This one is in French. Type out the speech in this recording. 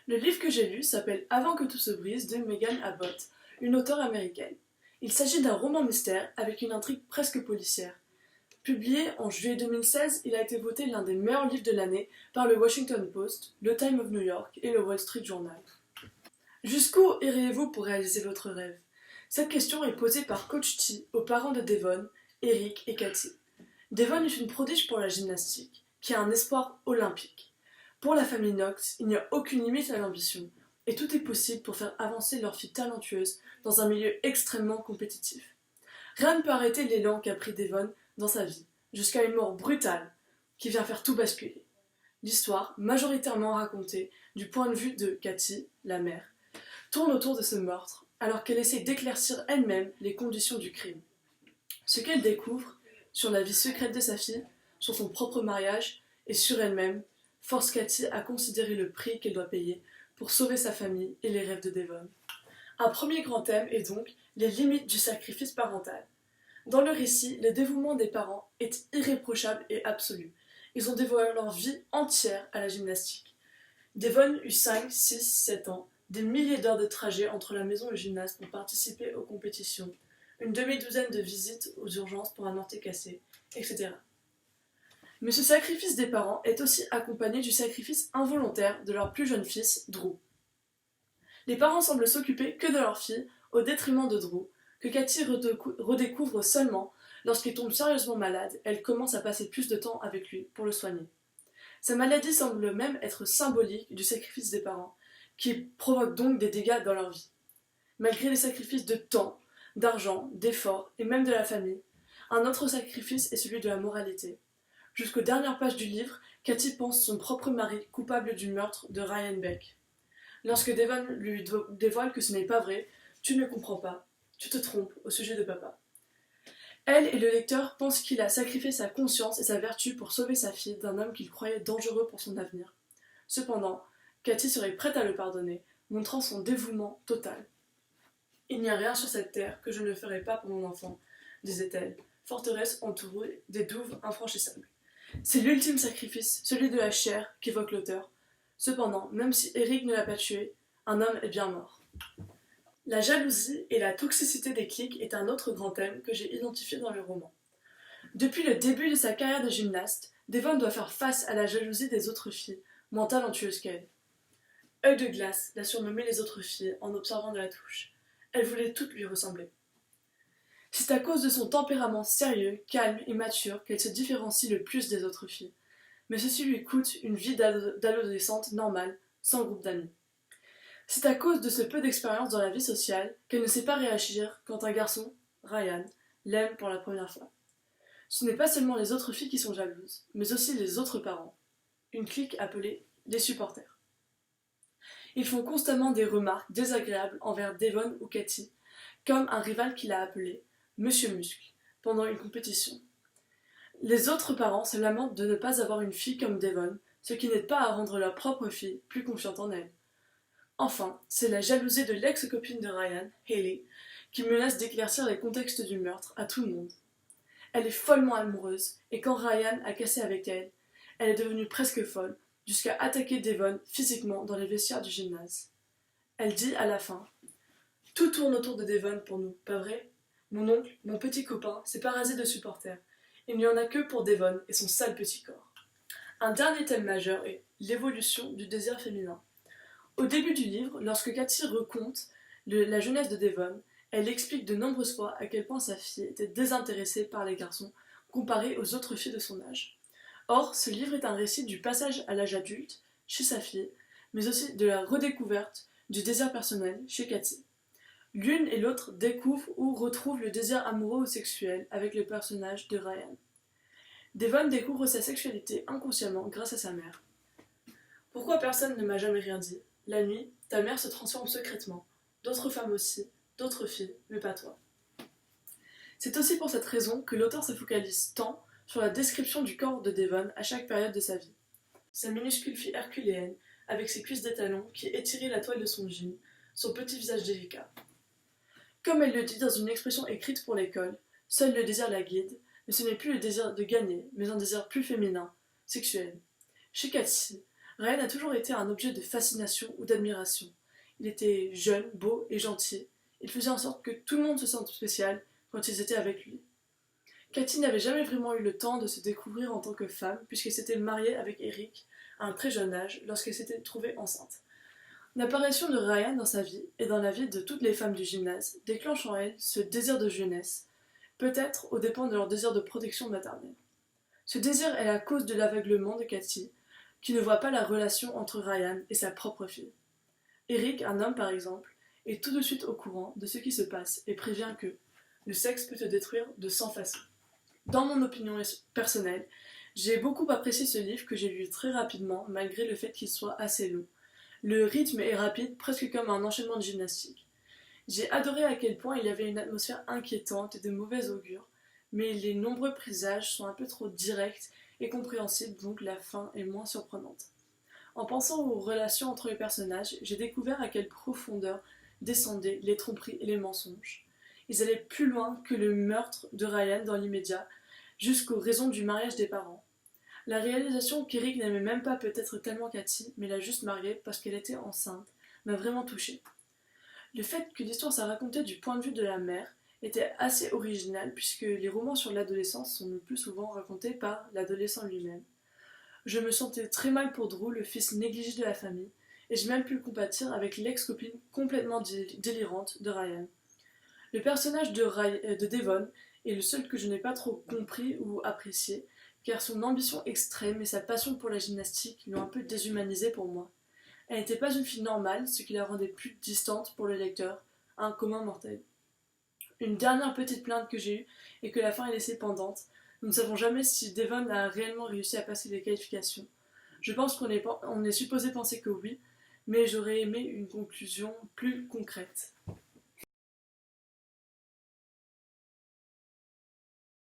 Le livre que j'ai lu s'appelle Avant que tout se brise de Megan Abbott, une auteure américaine. Il s'agit d'un roman mystère avec une intrigue presque policière. Publié en juillet 2016, il a été voté l'un des meilleurs livres de l'année par le Washington Post, le Times of New York et le Wall Street Journal. Jusqu'où iriez-vous pour réaliser votre rêve? Cette question est posée par Coach T aux parents de Devon, Eric et Cathy. Devon est une prodige pour la gymnastique, qui a un espoir olympique. Pour la famille Knox, il n'y a aucune limite à l'ambition, et tout est possible pour faire avancer leur fille talentueuse dans un milieu extrêmement compétitif. Rien ne peut arrêter l'élan qu'a pris Devon dans sa vie, jusqu'à une mort brutale qui vient faire tout basculer. L'histoire, majoritairement racontée du point de vue de Cathy, la mère, tourne autour de ce meurtre, alors qu'elle essaie d'éclaircir elle-même les conditions du crime. Ce qu'elle découvre sur la vie secrète de sa fille, sur son propre mariage et sur elle-même, force Cathy à considérer le prix qu'elle doit payer pour sauver sa famille et les rêves de Devon. Un premier grand thème est donc les limites du sacrifice parental. Dans le récit, le dévouement des parents est irréprochable et absolu. Ils ont dévoué leur vie entière à la gymnastique. Devon eut 5, 6, 7 ans, des milliers d'heures de trajet entre la maison et le gymnase pour participer aux compétitions, une demi-douzaine de visites aux urgences pour un orteil cassé, etc. Mais ce sacrifice des parents est aussi accompagné du sacrifice involontaire de leur plus jeune fils, Drew. Les parents semblent s'occuper que de leur fille, au détriment de Drew, que Cathy redécouvre seulement lorsqu'il tombe sérieusement malade. Elle commence à passer plus de temps avec lui pour le soigner. Sa maladie semble même être symbolique du sacrifice des parents, qui provoque donc des dégâts dans leur vie. Malgré les sacrifices de temps, d'argent, d'efforts et même de la famille, un autre sacrifice est celui de la moralité. Jusqu'aux dernières pages du livre, Cathy pense son propre mari coupable du meurtre de Ryan Beck. Lorsque Devon lui dévoile que ce n'est pas vrai, tu ne comprends pas, tu te trompes au sujet de papa. Elle et le lecteur pensent qu'il a sacrifié sa conscience et sa vertu pour sauver sa fille d'un homme qu'il croyait dangereux pour son avenir. Cependant, Cathy serait prête à le pardonner, montrant son dévouement total. Il n'y a rien sur cette terre que je ne ferai pas pour mon enfant, disait-elle, forteresse entourée des douves infranchissables. C'est l'ultime sacrifice, celui de la chair, qu'évoque l'auteur. Cependant, même si Eric ne l'a pas tué, un homme est bien mort. La jalousie et la toxicité des cliques est un autre grand thème que j'ai identifié dans le roman. Depuis le début de sa carrière de gymnaste, Devon doit faire face à la jalousie des autres filles, moins talentueuses qu'elle. Œil de glace l'a surnommée les autres filles en observant de la touche. Elle voulait toutes lui ressembler. C'est à cause de son tempérament sérieux, calme et mature qu'elle se différencie le plus des autres filles. Mais ceci lui coûte une vie d'adolescente normale, sans groupe d'amis. C'est à cause de ce peu d'expérience dans la vie sociale qu'elle ne sait pas réagir quand un garçon, Ryan, l'aime pour la première fois. Ce n'est pas seulement les autres filles qui sont jalouses, mais aussi les autres parents. Une clique appelée les supporters. Ils font constamment des remarques désagréables envers Devon ou Cathy, comme un rival qu'il a appelé Monsieur Muscle pendant une compétition. Les autres parents se lamentent de ne pas avoir une fille comme Devon, ce qui n'aide pas à rendre leur propre fille plus confiante en elle. Enfin, c'est la jalousie de l'ex-copine de Ryan, Hayley, qui menace d'éclaircir les contextes du meurtre à tout le monde. Elle est follement amoureuse, et quand Ryan a cassé avec elle, elle est devenue presque folle, jusqu'à attaquer Devon physiquement dans les vestiaires du gymnase. Elle dit à la fin « Tout tourne autour de Devon pour nous, pas vrai? Mon oncle, mon petit copain, s'est parasé de supporters. Il n'y en a que pour Devon et son sale petit corps. » Un dernier thème majeur est l'évolution du désir féminin. Au début du livre, lorsque Cathy raconte la jeunesse de Devon, elle explique de nombreuses fois à quel point sa fille était désintéressée par les garçons comparée aux autres filles de son âge. Or, ce livre est un récit du passage à l'âge adulte chez sa fille, mais aussi de la redécouverte du désir personnel chez Cathy. L'une et l'autre découvrent ou retrouvent le désir amoureux ou sexuel avec le personnage de Ryan. Devon découvre sa sexualité inconsciemment grâce à sa mère. Pourquoi personne ne m'a jamais rien dit? La nuit, ta mère se transforme secrètement. D'autres femmes aussi, d'autres filles, mais pas toi. C'est aussi pour cette raison que l'auteur se focalise tant sur la description du corps de Devon à chaque période de sa vie. Sa minuscule fille herculéenne, avec ses cuisses d'étalon qui étiraient la toile de son jean, son petit visage délicat. Comme elle le dit dans une expression écrite pour l'école, seul le désir la guide, mais ce n'est plus le désir de gagner, mais un désir plus féminin, sexuel. Chez Cathy, Ryan a toujours été un objet de fascination ou d'admiration. Il était jeune, beau et gentil. Il faisait en sorte que tout le monde se sente spécial quand ils étaient avec lui. Cathy n'avait jamais vraiment eu le temps de se découvrir en tant que femme puisqu'elle s'était mariée avec Eric à un très jeune âge lorsqu'elle s'était trouvée enceinte. L'apparition de Ryan dans sa vie et dans la vie de toutes les femmes du gymnase déclenche en elle ce désir de jeunesse, peut-être aux dépens de leur désir de protection maternelle. Ce désir est la cause de l'aveuglement de Cathy, qui ne voit pas la relation entre Ryan et sa propre fille. Eric, un homme par exemple, est tout de suite au courant de ce qui se passe et prévient que le sexe peut te détruire de 100 façons. Dans mon opinion personnelle, j'ai beaucoup apprécié ce livre que j'ai lu très rapidement malgré le fait qu'il soit assez long. Le rythme est rapide, presque comme un enchaînement de gymnastique. J'ai adoré à quel point il y avait une atmosphère inquiétante et de mauvais augure, mais les nombreux présages sont un peu trop directs et compréhensibles, donc la fin est moins surprenante. En pensant aux relations entre les personnages, j'ai découvert à quelle profondeur descendaient les tromperies et les mensonges. Ils allaient plus loin que le meurtre de Ryan dans l'immédiat, jusqu'aux raisons du mariage des parents. La réalisation qu'Eric n'aimait même pas peut-être tellement Cathy, mais l'a juste mariée parce qu'elle était enceinte, m'a vraiment touchée. Le fait que l'histoire soit racontée du point de vue de la mère était assez original puisque les romans sur l'adolescence sont le plus souvent racontés par l'adolescent lui-même. Je me sentais très mal pour Drew, le fils négligé de la famille, et j'ai même pu compatir avec l'ex-copine complètement délirante de Ryan. Le personnage de Devon est le seul que je n'ai pas trop compris ou apprécié, car son ambition extrême et sa passion pour la gymnastique l'ont un peu déshumanisé pour moi. Elle n'était pas une fille normale, ce qui la rendait plus distante pour le lecteur, un commun mortel. Une dernière petite plainte que j'ai eue est que la fin est laissée pendante. Nous ne savons jamais si Devon a réellement réussi à passer les qualifications. Je pense on est supposé penser que oui, mais j'aurais aimé une conclusion plus concrète.